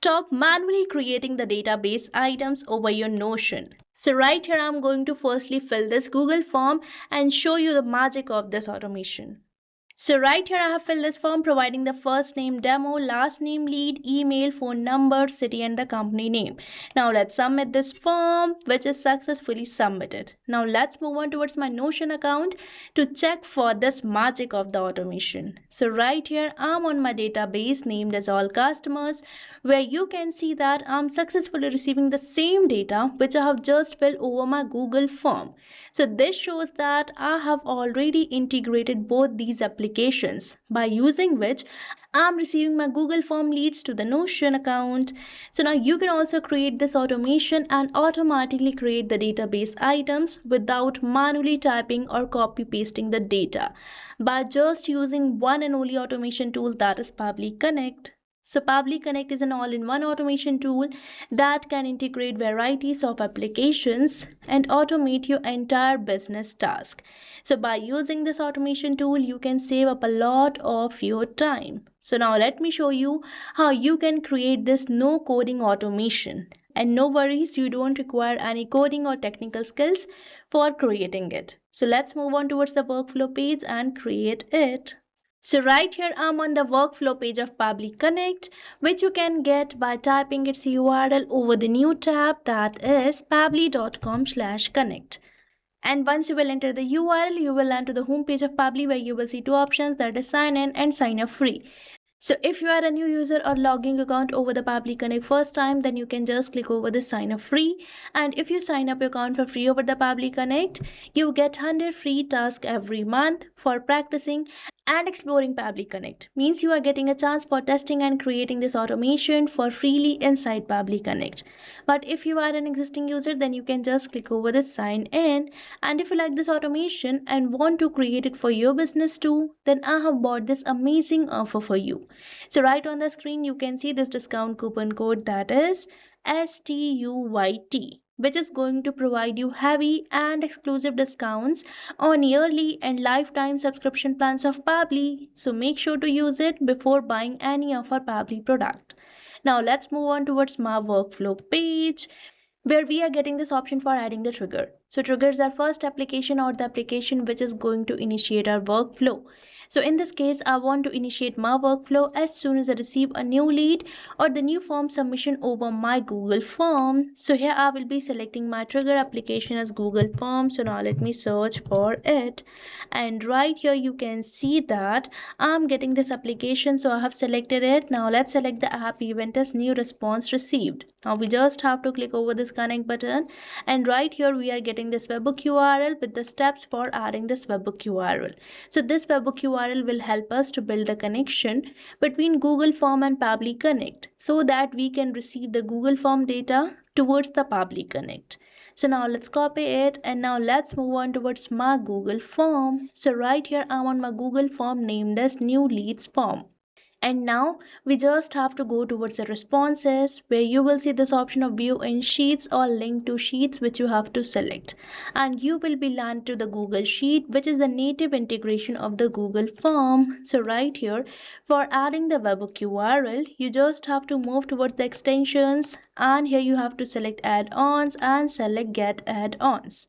Stop manually creating the database items over your Notion. So right here, I'm going to firstly fill this Google form and show you the magic of this automation. So right here I have filled this form providing the first name demo, last name lead, email, phone number, city and the company name. Now let's submit this form, which is successfully submitted. Now let's move on towards my Notion account to check for this magic of the automation. So right here I'm on my database named as all customers, where you can see that I'm successfully receiving the same data which I have just filled over my Google form. So this shows that I have already integrated both these applications, by using which I'm receiving my Google form leads to the Notion account. So now you can also create this automation and automatically create the database items without manually typing or copy pasting the data by just using one and only automation tool, that is Pabbly Connect. So Pabbly Connect is an all-in-one automation tool that can integrate varieties of applications and automate your entire business task. So by using this automation tool, you can save up a lot of your time. So now let me show you how you can create this no coding automation. And no worries, you don't require any coding or technical skills for creating it. So let's move on towards the workflow page and create it. So right here I'm on the workflow page of Pabbly Connect, which you can get by typing its URL over the new tab, that is pabbly.com/connect. And once you will enter the URL, you will land to the home page of Pabbly, where you will see two options, that is sign in and sign up free. So if you are a new user or logging account over the Pabbly Connect first time, then you can just click over the sign up free. And if you sign up your account for free over the Pabbly Connect, you get 100 free tasks every month for practicing and exploring Pabbly Connect. Means you are getting a chance for testing and creating this automation for freely inside Pabbly Connect. But if you are an existing user, then you can just click over the sign in. And if you like this automation and want to create it for your business too, then I have bought this amazing offer for you. So right on the screen, you can see this discount coupon code, that is STUYT, which is going to provide you heavy and exclusive discounts on yearly and lifetime subscription plans of Pabbly. So make sure to use it before buying any of our Pabbly product. Now let's move on towards my workflow page, where we are getting this option for adding the trigger. So trigger is our first application or the application which is going to initiate our workflow. So in this case, I want to initiate my workflow as soon as I receive a new lead or the new form submission over my Google form. So here I will be selecting my trigger application as Google form. So now let me search for it. And right here you can see that I'm getting this application. So I have selected it. Now let's select the app event as new response received. Now we just have to click over this connect button, and right here we are getting this webhook URL with the steps for adding this webhook URL. So this webhook URL will help us to build the connection between Google Form and Pabbly Connect so that we can receive the Google Form data towards the Pabbly Connect. So now let's copy it, and now let's move on towards my Google Form. So right here I'm on my Google Form named as new leads form. And now we just have to go towards the responses, where you will see this option of view in sheets or link to sheets, which you have to select. And you will be landed to the Google Sheet, which is the native integration of the Google Form. So right here, for adding the webhook URL, you just have to move towards the extensions, and here you have to select add-ons and select get add-ons.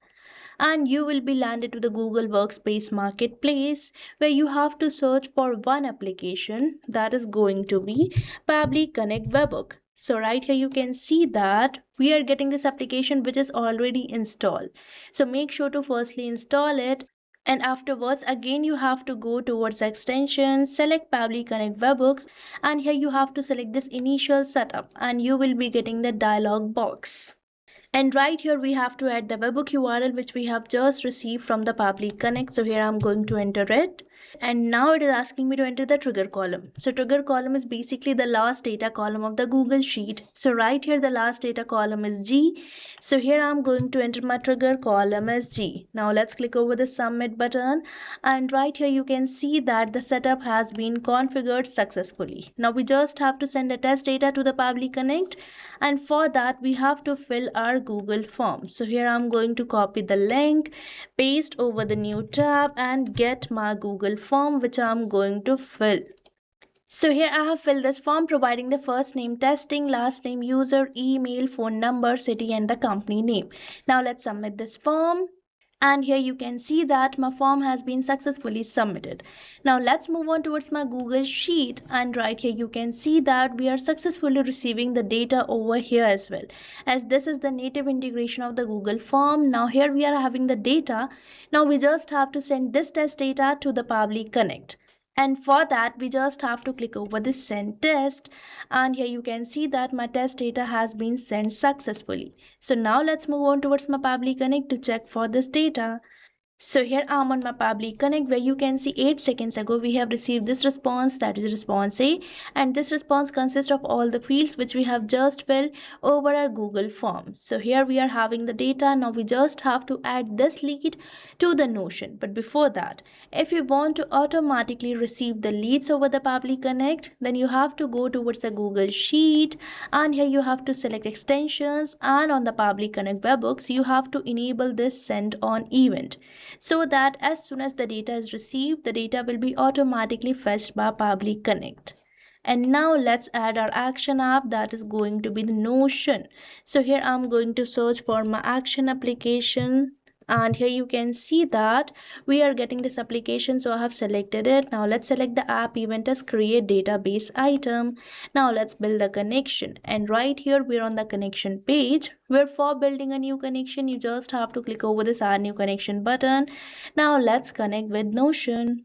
And you will be landed to the Google Workspace Marketplace, where you have to search for one application, that is going to be Pabbly Connect Webhook. So right here you can see that we are getting this application which is already installed. So make sure to firstly install it, and afterwards again you have to go towards the extensions, select Pabbly Connect Webhooks, and here you have to select this initial setup, and you will be getting the dialog box. And right here we have to add the webhook URL which we have just received from the Pabbly Connect. So here I'm going to enter it. And now it is asking me to enter the trigger column. So trigger column is basically the last data column of the Google Sheet. So right here the last data column is G. So here I'm going to enter my trigger column as G. Now let's click over the submit button. And right here you can see that the setup has been configured successfully. Now we just have to send the test data to the Pabbly Connect. And for that we have to fill our Google form. So here I'm going to copy the link, paste over the new tab, and get my Google form which I'm going to fill. So here I have filled this form providing the first name, testing, last name, user, email, phone number, city and the company name. Now let's submit this form. And here you can see that my form has been successfully submitted. Now let's move on towards my Google Sheet, and right here you can see that we are successfully receiving the data over here as well, as this is the native integration of the Google form. Now here we are having the data. Now we just have to send this test data to the Pabbly Connect. And for that we just have to click over this send test, and here you can see that my test data has been sent successfully. So now let's move on towards my Pabbly Connect to check for this data. So here I'm on my Pabbly Connect, where you can see 8 seconds ago we have received this response, that is response A, and this response consists of all the fields which we have just filled over our Google Forms. So here we are having the data. Now we just have to add this lead to the Notion. But before that, if you want to automatically receive the leads over the Pabbly Connect, then you have to go towards the Google Sheet, and here you have to select extensions, and on the Pabbly Connect webhooks you have to enable this send on event, so that as soon as the data is received, the data will be automatically fetched by Pabbly Connect. And now let's add our action app, that is going to be the Notion. So here I'm going to search for my action application, and here you can see that we are getting this application, so I have selected it. Now let's select the app event as create database item. Now let's build the connection, and right here we're on the connection page, where for building a new connection you just have to click over this add new connection button. Now let's connect with Notion,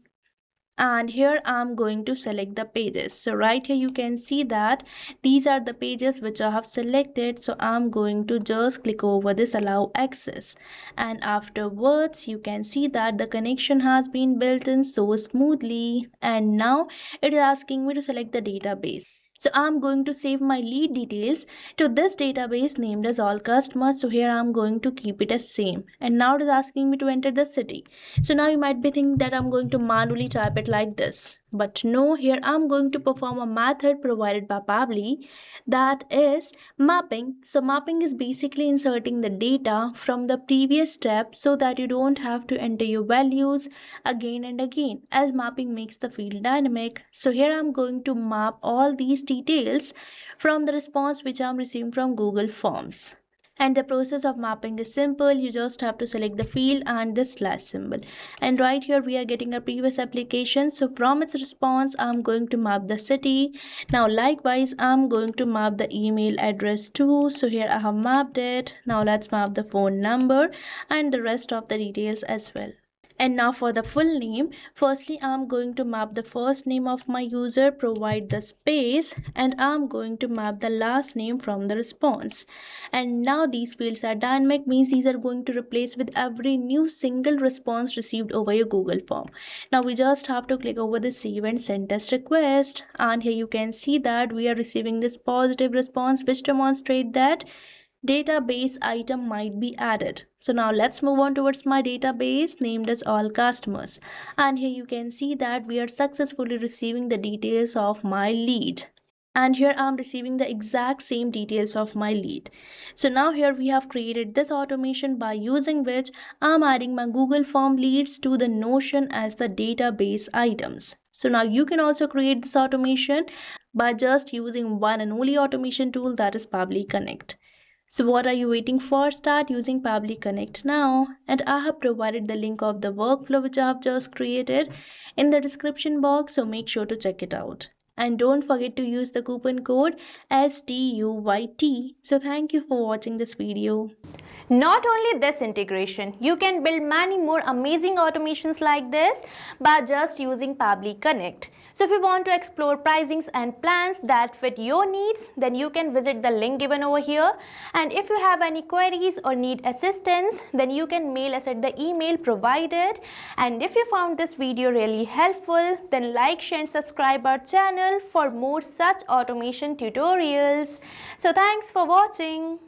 and here I'm going to select the pages. So right here you can see that these are the pages which I have selected. So I'm going to just click over this allow access, and afterwards you can see that the connection has been built in so smoothly. And now it is asking me to select the database. So I'm going to save my lead details to this database named as all customers. So here I'm going to keep it as same, and now it is asking me to enter the city. So now you might be thinking that I'm going to manually type it like this, but no, here I'm going to perform a method provided by Pabbly, that is mapping. So mapping is basically inserting the data from the previous step so that you don't have to enter your values again and again, as mapping makes the field dynamic. So here I'm going to map all these details from the response which I'm receiving from Google Forms. And the process of mapping is simple. You just have to select the field and this slash symbol, and right here we are getting a previous application. So from its response I'm going to map the city. Now likewise I'm going to map the email address too. So here I have mapped it. Now let's map the phone number and the rest of the details as well. And now for the full name, firstly I'm going to map the first name of my user, provide the space, and I'm going to map the last name from the response. And now these fields are dynamic, means these are going to replace with every new single response received over your Google form. Now we just have to click over the save and send test request, and here you can see that we are receiving this positive response which demonstrates that database item might be added. So now let's move on towards my database named as all customers, and here you can see that we are successfully receiving the details of my lead, and here I'm receiving the exact same details of my lead. So now here we have created this automation by using which I'm adding my Google form leads to the Notion as the database items. So now you can also create this automation by just using one and only automation tool, that is Pabbly Connect. So what are you waiting for? Start using Pabbly Connect now, and I have provided the link of the workflow which I have just created in the description box, so make sure to check it out. And don't forget to use the coupon code STUYT. So thank you for watching this video. Not only this integration, you can build many more amazing automations like this by just using Pabbly Connect. So if you want to explore pricings and plans that fit your needs, then you can visit the link given over here. And if you have any queries or need assistance, then you can mail us at the email provided. And if you found this video really helpful, then like, share and subscribe our channel for more such automation tutorials. So thanks for watching.